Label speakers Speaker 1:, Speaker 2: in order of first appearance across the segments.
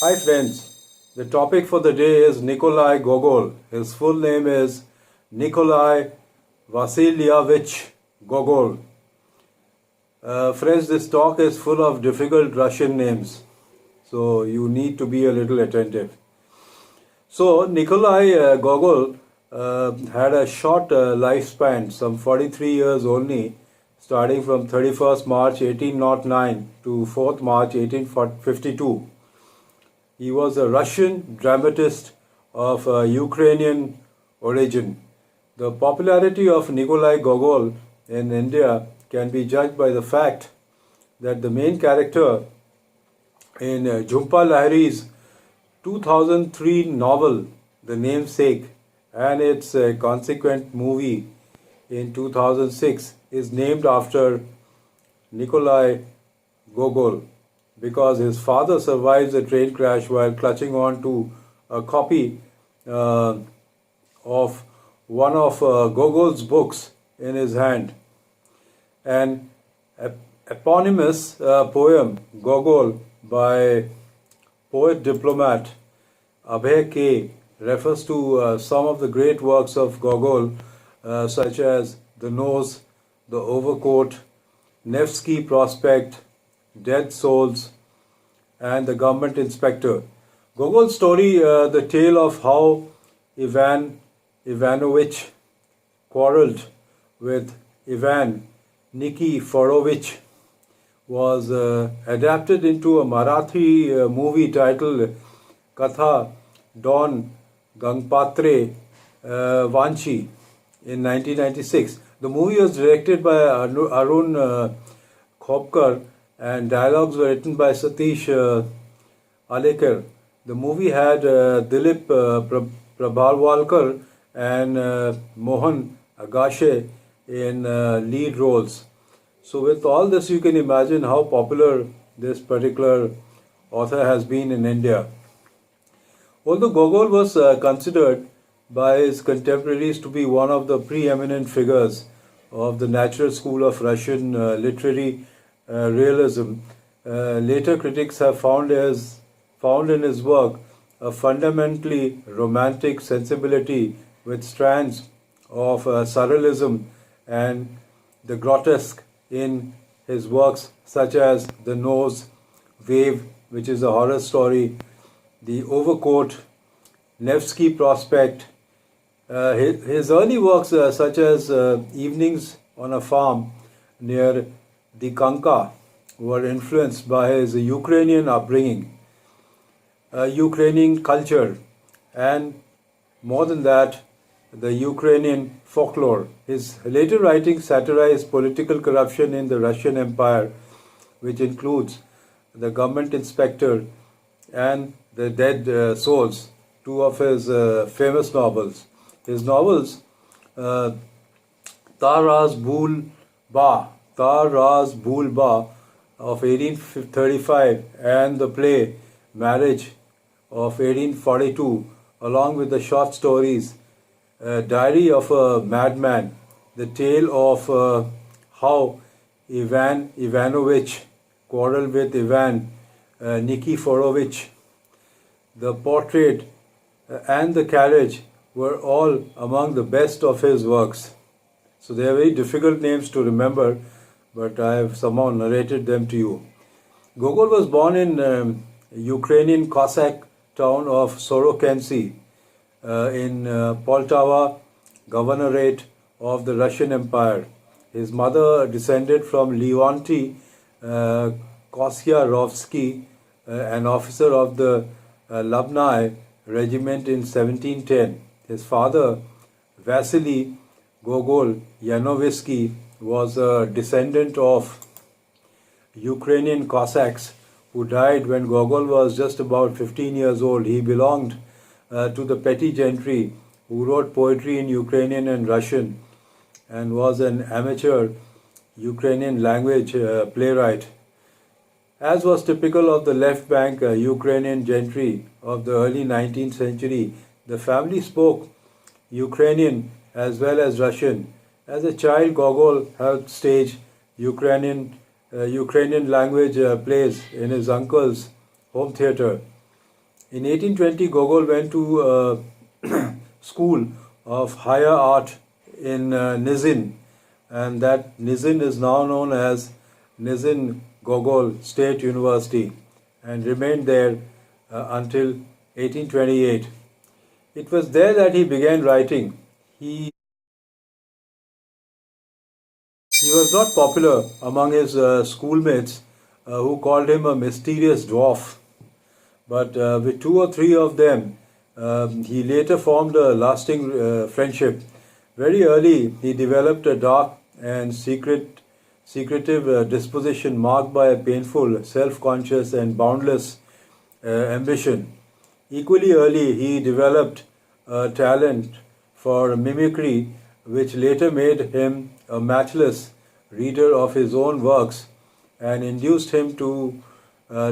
Speaker 1: Hi friends, the topic for the day is Nikolai Gogol. His full name is Nikolai Vasilievich Gogol. Friends, this talk is full of difficult Russian names, so you need to be a little attentive. So, Nikolai Gogol had a short lifespan, some 43 years only, starting from 31st March 1809 to 4th March 1852. He was a Russian dramatist of Ukrainian origin. The popularity of Nikolai Gogol in India can be judged by the fact that the main character in Jhumpa Lahiri's 2003 novel, The Namesake, and its consequent movie in 2006 is named after Nikolai Gogol, because his father survives a train crash while clutching on to a copy of one of Gogol's books in his hand. An eponymous poem, Gogol, by poet diplomat Abhay K. refers to some of the great works of Gogol, such as The Nose, The Overcoat, Nevsky Prospect, Dead Souls, and The Government Inspector. Gogol's story, the tale of how Ivan Ivanovich quarreled with Ivan Nikiforovich, was adapted into a Marathi movie titled Katha Don Gangpatre Vanchi in 1996. The movie was directed by Arun Khopkar and dialogues were written by Satish Alekar. The movie had Dilip Prabhalwalkar and Mohan Agashe in lead roles. So with all this, you can imagine how popular this particular author has been in India. Although Gogol was considered by his contemporaries to be one of the preeminent figures of the natural school of Russian literary realism, later critics have found in his work a fundamentally romantic sensibility with strands of surrealism and the grotesque in his works, such as The Nose, Wave, which is a horror story, The Overcoat, Nevsky Prospect. His early works, such as Evenings on a Farm near Dikanka, were influenced by his Ukrainian upbringing, Ukrainian culture, and more than that, the Ukrainian folklore. His later writings satirized political corruption in the Russian Empire, which includes The Government Inspector and The Dead Souls, two of his famous novels. His novels, Taraz Bhul Ba of 1835 and the play Marriage of 1842, along with the short stories Diary of a Madman, the tale of how Ivan Ivanovich quarreled with Ivan Nikiforovich, The Portrait, and The Carriage were all among the best of his works. So they are very difficult names to remember, but I have somehow narrated them to you. Gogol was born in Ukrainian Cossack town of Sorokensy in Poltava Governorate of the Russian Empire. His mother descended from Leonti Kosyarovsky, an officer of the Lubnai regiment in 1710. His father, Vasily Gogol Yanovsky, was a descendant of Ukrainian Cossacks who died when Gogol was just about 15 years old. He belonged to the petty gentry who wrote poetry in Ukrainian and Russian and was an amateur Ukrainian language playwright. As was typical of the left bank Ukrainian gentry of the early 19th century, the family spoke Ukrainian as well as Russian. As a child, Gogol helped stage Ukrainian language plays in his uncle's home theatre. In 1820, Gogol went to a school of higher art in Nizhyn, and that Nizhyn is now known as Nizhyn Gogol State University, and remained there until 1828. It was there that he began writing. He was not popular among his schoolmates, who called him a mysterious dwarf. But with two or three of them, he later formed a lasting friendship. Very early, he developed a dark and secretive disposition marked by a painful, self-conscious, and boundless ambition. Equally early, he developed a talent for mimicry, which later made him a matchless reader of his own works and induced him to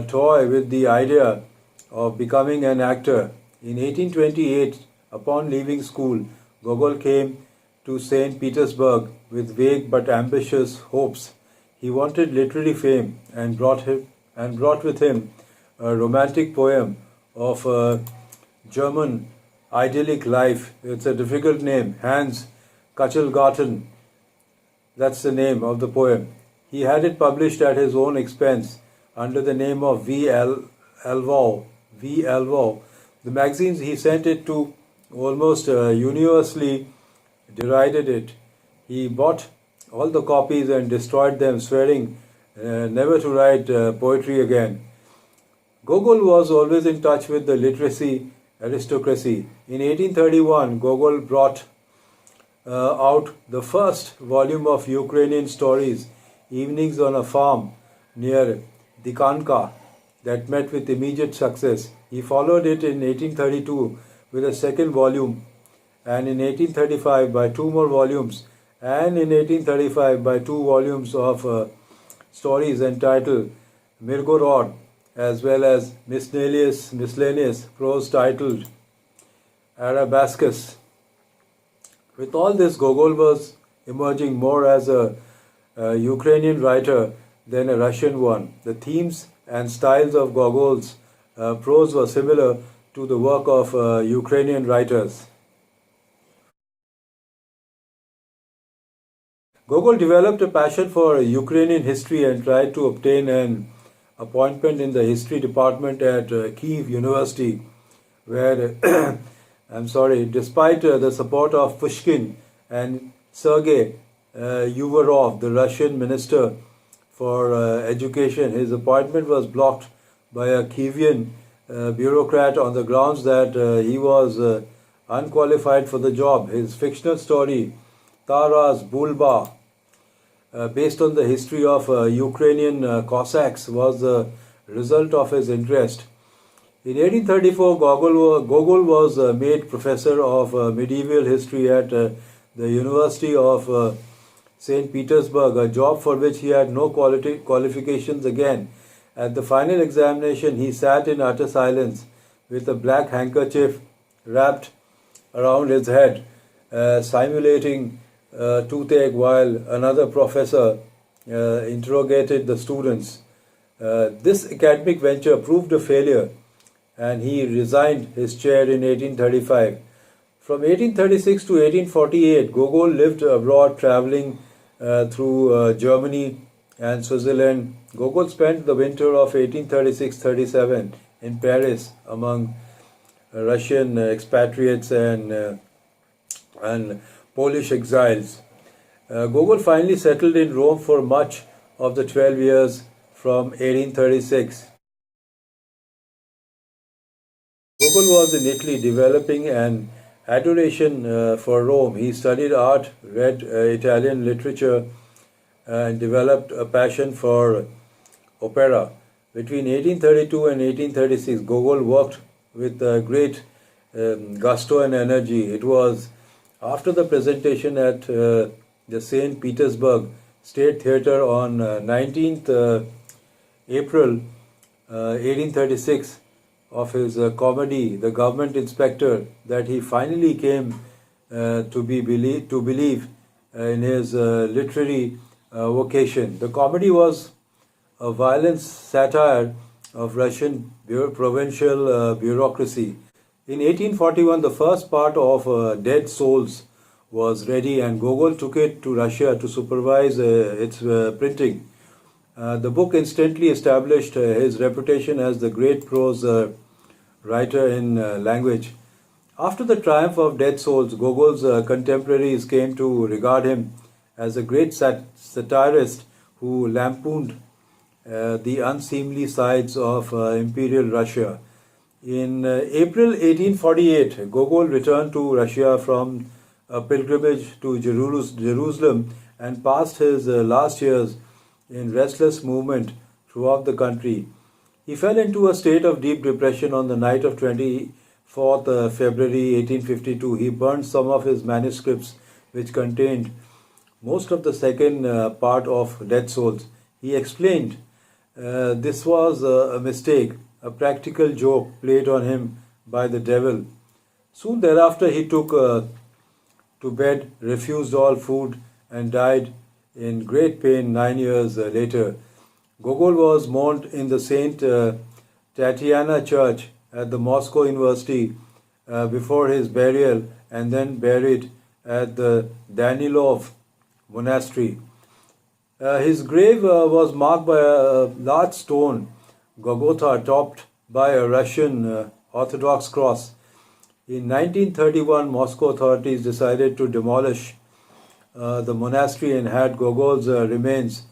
Speaker 1: toy with the idea of becoming an actor. In 1828, upon leaving school, Gogol came to St. Petersburg with vague but ambitious hopes. He wanted literary fame and brought with him a romantic poem of a German idyllic life. It's a difficult name, Hans Kachelgarten. That's the name of the poem. He had it published at his own expense under the name of Elvau. The magazines he sent it to almost universally derided it. He bought all the copies and destroyed them, swearing never to write poetry again. Gogol was always in touch with the literary aristocracy. In 1831, Gogol brought out the first volume of Ukrainian stories, Evenings on a Farm near Dikanka, that met with immediate success. He followed it in 1832 with a second volume, and in 1835 by two more volumes, and in 1835 by two volumes of stories entitled Mirgorod, as well as miscellaneous prose titled Arabascus. With all this, Gogol was emerging more as a Ukrainian writer than a Russian one. The themes and styles of Gogol's prose were similar to the work of Ukrainian writers. Gogol developed a passion for Ukrainian history and tried to obtain an appointment in the history department at Kiev University, where despite the support of Pushkin and Sergei Uvarov, the Russian minister for education, his appointment was blocked by a Kievian bureaucrat on the grounds that he was unqualified for the job. His fictional story, Taras Bulba, based on the history of Ukrainian Cossacks, was the result of his interest. In 1834, Gogol was made professor of medieval history at the University of St. Petersburg, a job for which he had no qualifications again. At the final examination, he sat in utter silence with a black handkerchief wrapped around his head, simulating toothache, while another professor interrogated the students. This academic venture proved a failure, and he resigned his chair in 1835. From 1836 to 1848, Gogol lived abroad, traveling through Germany and Switzerland. Gogol spent the winter of 1836-37 in Paris among Russian expatriates and Polish exiles. Gogol finally settled in Rome for much of the 12 years from 1836. Gogol was in Italy developing an adoration for Rome. He studied art, read Italian literature, and developed a passion for opera. Between 1832 and 1836, Gogol worked with great gusto and energy. It was after the presentation at the St. Petersburg State Theatre on 19th April 1836 of his comedy, The Government Inspector, that he finally came to believe in his literary vocation. The comedy was a violent satire of Russian provincial bureaucracy. In 1841, the first part of Dead Souls was ready, and Gogol took it to Russia to supervise its printing. The book instantly established his reputation as the great prose writer in language. After the triumph of Dead Souls, Gogol's contemporaries came to regard him as a great satirist who lampooned the unseemly sides of Imperial Russia. In April 1848, Gogol returned to Russia from a pilgrimage to Jerusalem and passed his last years in restless movement throughout the country. He fell into a state of deep depression on the night of 24th February 1852. He burned some of his manuscripts, which contained most of the second part of Dead Souls. He explained this was a mistake, a practical joke played on him by the devil. Soon thereafter, he took to bed, refused all food, and died in great pain 9 years later. Gogol was mourned in the Saint Tatiana Church at the Moscow University before his burial, and then buried at the Danilov Monastery. His grave was marked by a large stone, Golgotha, topped by a Russian Orthodox cross. In 1931, Moscow authorities decided to demolish the monastery and had Gogol's remains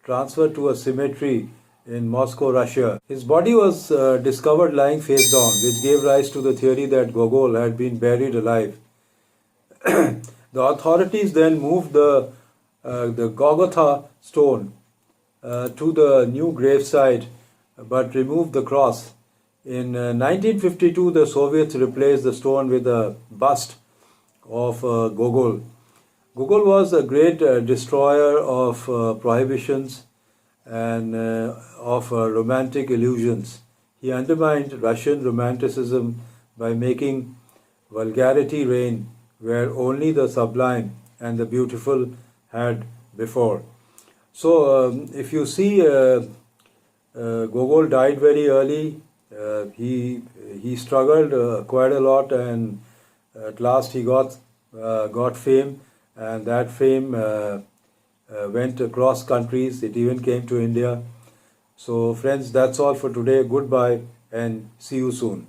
Speaker 1: transferred to a cemetery in Moscow, Russia. His body was discovered lying face down, which gave rise to the theory that Gogol had been buried alive. The authorities then moved the Golgotha stone to the new gravesite, but removed the cross. In 1952, the Soviets replaced the stone with a bust of Gogol. Gogol was a great destroyer of prohibitions and of romantic illusions. He undermined Russian romanticism by making vulgarity reign where only the sublime and the beautiful had before. So, if you see, Gogol died very early. He struggled quite a lot, and at last he got fame, and that fame went across countries. It even came to India. So, friends, that's all for today. Goodbye, and see you soon.